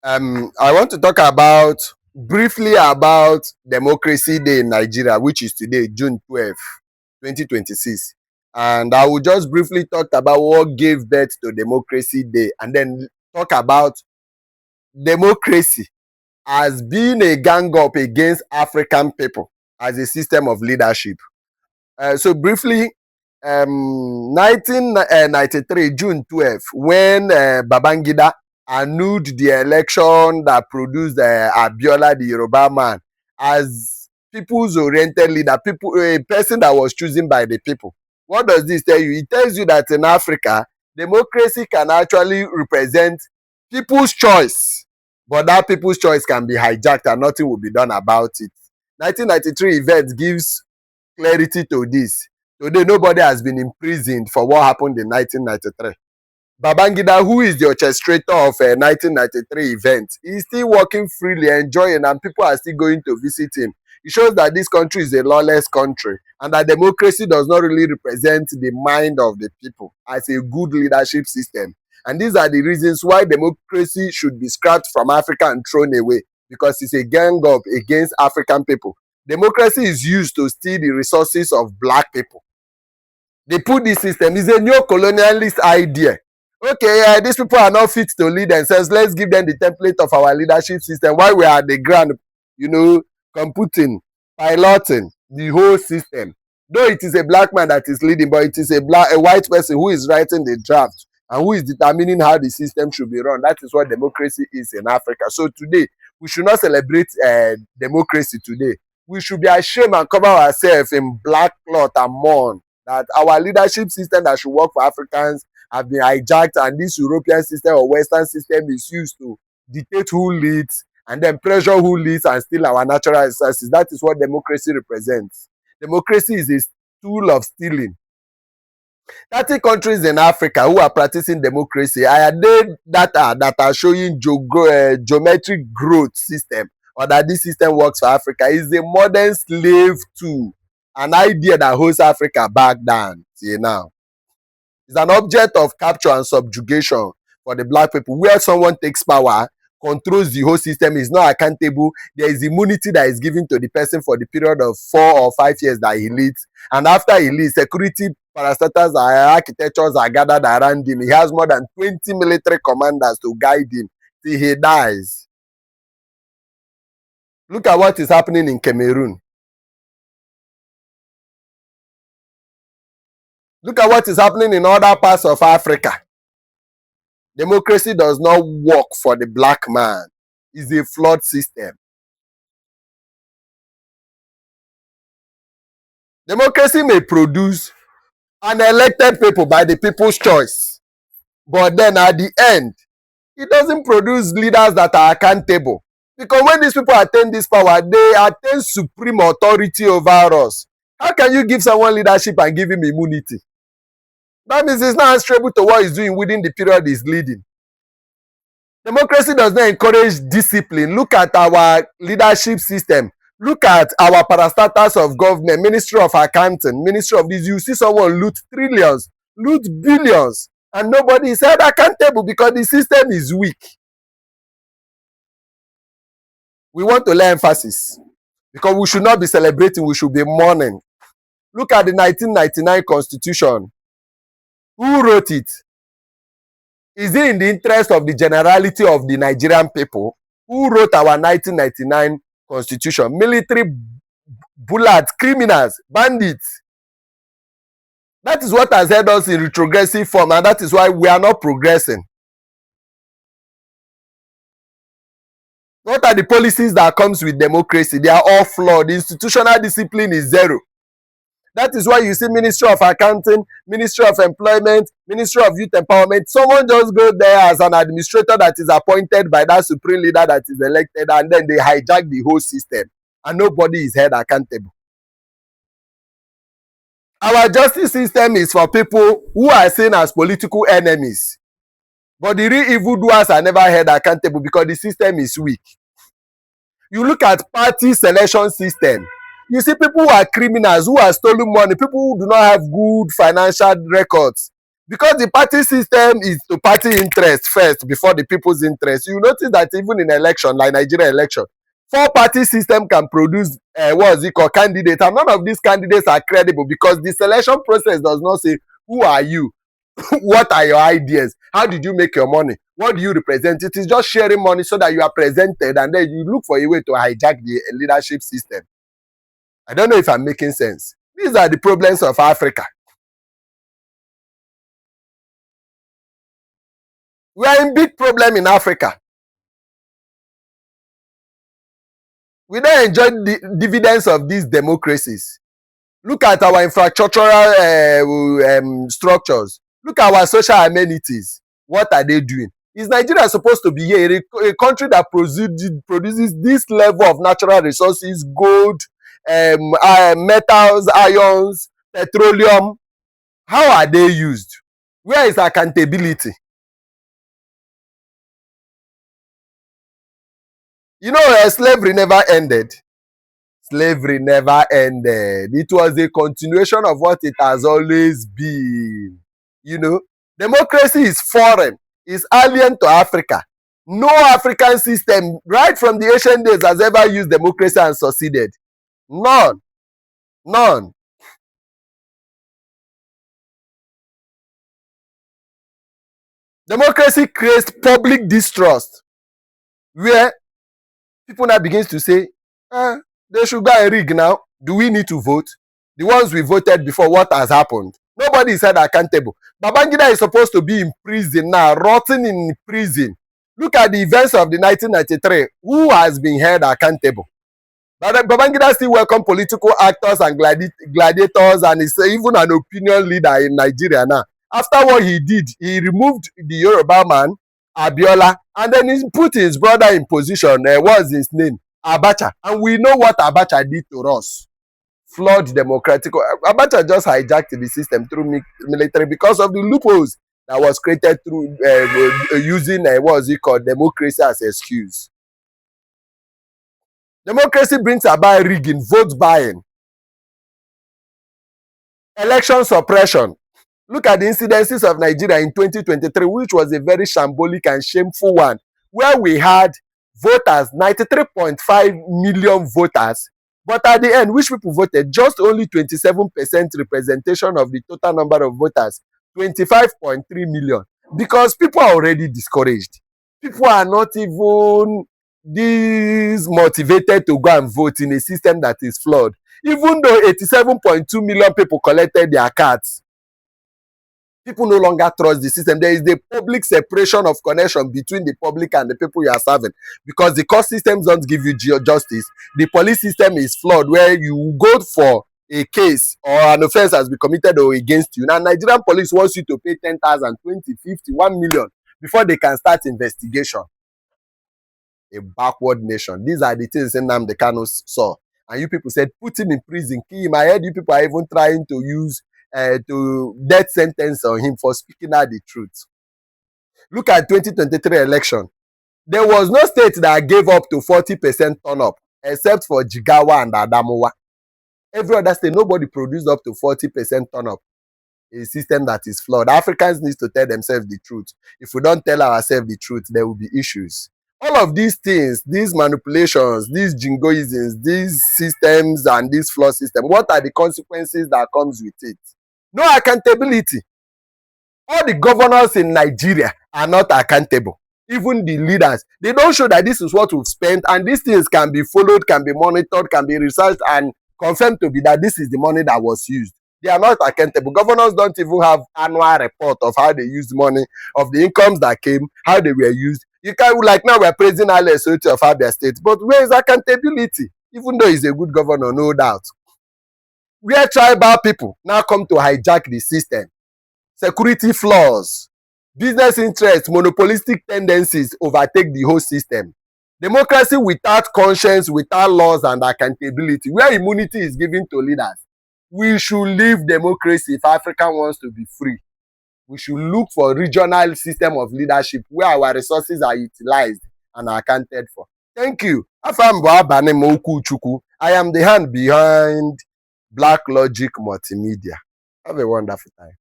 I want to talk briefly about Democracy Day in Nigeria, which is today, June 12th, 2026. And I will just briefly talk about what gave birth to Democracy Day and then talk about democracy as being a gang up against African people as a system of leadership. So briefly, 1993, June 12th, when Babangida annulled the election that produced Abiola, the Yoruba man, as people's oriented leader, a person that was chosen by the people. What does this tell you? It tells you that in Africa, democracy can actually represent people's choice, but that people's choice can be hijacked and nothing will be done about it. 1993 event gives clarity to this. Today, nobody has been imprisoned for what happened in 1993. Babangida, who is the orchestrator of a 1993 event, is still working freely, enjoying, and people are still going to visit him. It shows that this country is a lawless country and that democracy does not really represent the mind of the people as a good leadership system. And these are the reasons why democracy should be scrapped from Africa and thrown away, because it's a gang up against African people. Democracy is used to steal the resources of black people. They put this system, it's a neo-colonialist idea. Okay, these people are not fit to lead themselves. Let's give them the template of our leadership system while we are at the ground, computing, piloting the whole system. Though it is a black man that is leading, but it is a white person who is writing the draft and who is determining how the system should be run. That is what democracy is in Africa. So today, we should not celebrate democracy today. We should be ashamed and cover ourselves in black cloth and mourn that our leadership system that should work for Africans have been hijacked, and this European system or Western system is used to dictate who leads and then pressure who leads and steal our natural resources. That is what democracy represents. Democracy is a tool of stealing. 30 countries in Africa who are practicing democracy, I had data that are showing geometric growth system, or that this system works for Africa. Is a modern slave tool, an idea that holds Africa back down till now. It's an object of capture and subjugation for the black people, where someone takes power, controls the whole system, is not accountable. There is immunity that is given to the person for the period of 4 or 5 years that he leads. And after he leads, security parastatals and architectures are gathered around him. He has more than 20 military commanders to guide him till he dies. Look at what is happening in Cameroon. Look at what is happening in other parts of Africa. Democracy does not work for the black man. It's a flawed system. Democracy may produce an elected people by the people's choice, but then at the end, it doesn't produce leaders that are accountable. Because when these people attain this power, they attain supreme authority over us. How can you give someone leadership and give him immunity? That means he's not answerable to what he's doing within the period he's leading. Democracy does not encourage discipline. Look at our leadership system. Look at our parastatals of government, Ministry of Accounting, Ministry of this. You see someone loot trillions, loot billions, and nobody is held accountable because the system is weak. We want to lay emphasis because we should not be celebrating, we should be mourning. Look at the 1999 Constitution. Who wrote it? Is it in the interest of the generality of the Nigerian people? Who wrote our 1999 Constitution? Military bullets, criminals, bandits. That is what has held us in retrogressive form, and that is why we are not progressing. What are the policies that comes with democracy? They are all flawed. The institutional discipline is zero. That is why you see Ministry of Accounting, Ministry of Employment, Ministry of Youth Empowerment. Someone just goes there as an administrator that is appointed by that supreme leader that is elected, and then they hijack the whole system, and nobody is held accountable. Our justice system is for people who are seen as political enemies, but the real evildoers are never held accountable because the system is weak. You look at party selection system. You see people who are criminals, who have stolen money, people who do not have good financial records. Because the party system is to party interest first before the people's interest. You notice that even in election, like Nigeria election, four-party system can produce what's it called, candidates, and none of these candidates are credible because the selection process does not say who are you, what are your ideas, how did you make your money, what do you represent. It is just sharing money so that you are presented and then you look for a way to hijack the leadership system. I don't know if I'm making sense. These are the problems of Africa. We are in big problem in Africa. We don't enjoy the dividends of these democracies. Look at our infrastructural structures. Look at our social amenities. What are they doing? Is Nigeria supposed to be here, a country that produces this level of natural resources, gold, metals, ions, petroleum? How are they used? Where is accountability? You know, slavery never ended. Slavery never ended. It was a continuation of what it has always been. You know, democracy is foreign, is alien to Africa. No African system, right from the ancient days, has ever used democracy and succeeded. None. None. Democracy creates public distrust, where people now begins to say, they should go and rig now. Do we need to vote? The ones we voted before, what has happened? Nobody is held accountable. Babangida is supposed to be in prison now, rotting in prison. Look at the events of the 1993. Who has been held accountable? Babangida still welcome political actors and gladiators and is even an opinion leader in Nigeria now. After what he did, he removed the Yoruba man, Abiola, and then he put his brother in position. What's his name? Abacha. And we know what Abacha did to us. Flawed democratic. Abacha just hijacked the system through military because of the loopholes that was created through using what's it called, democracy as excuse. Democracy brings about rigging, vote buying, election suppression. Look at the incidences of Nigeria in 2023, which was a very shambolic and shameful one, where we had voters, 93.5 million voters, but at the end, which people voted? Just only 27% representation of the total number of voters, 25.3 million, because people are already discouraged. People are not even this motivated to go and vote in a system that is flawed. Even though 87.2 million people collected their cards, people no longer trust the system. There is the public separation of connection between the public and the people you are serving, because the court systems don't give you justice. The police system is flawed, where you go for a case or an offense has been committed or against you. Now, Nigerian police wants you to pay 10,000, 20, 50, 1 million before they can start investigation. A backward nation. These are the things Nnamdi Kanu saw. And you people said, put him in prison, kill him. I heard you people are even trying to use to death sentence on him for speaking out the truth. Look at 2023 election. There was no state that gave up to 40% turn up, except for Jigawa and Adamawa. Every other state, nobody produced up to 40% turn up. A system that is flawed. Africans need to tell themselves the truth. If we don't tell ourselves the truth, there will be issues. All of these things, these manipulations, these jingoisms, these systems and this flawed system, what are the consequences that comes with it? No accountability. All the governors in Nigeria are not accountable. Even the leaders, they don't show that this is what we've spent, and these things can be followed, can be monitored, can be researched and confirmed to be that this is the money that was used. They are not accountable. Governors don't even have annual report of how they used money, of the incomes that came, how they were used. You can, like now we're praising Alex Otti of Abia State, but where is accountability? Even though he's a good governor, no doubt. Where tribal people now come to hijack the system, security flaws, business interests, monopolistic tendencies overtake the whole system. Democracy without conscience, without laws and accountability, where immunity is given to leaders. We should leave democracy if Africa wants to be free. We should look for regional system of leadership where our resources are utilized and are accounted for. Thank you. I am the hand behind Black Logic Multimedia. Have a wonderful time.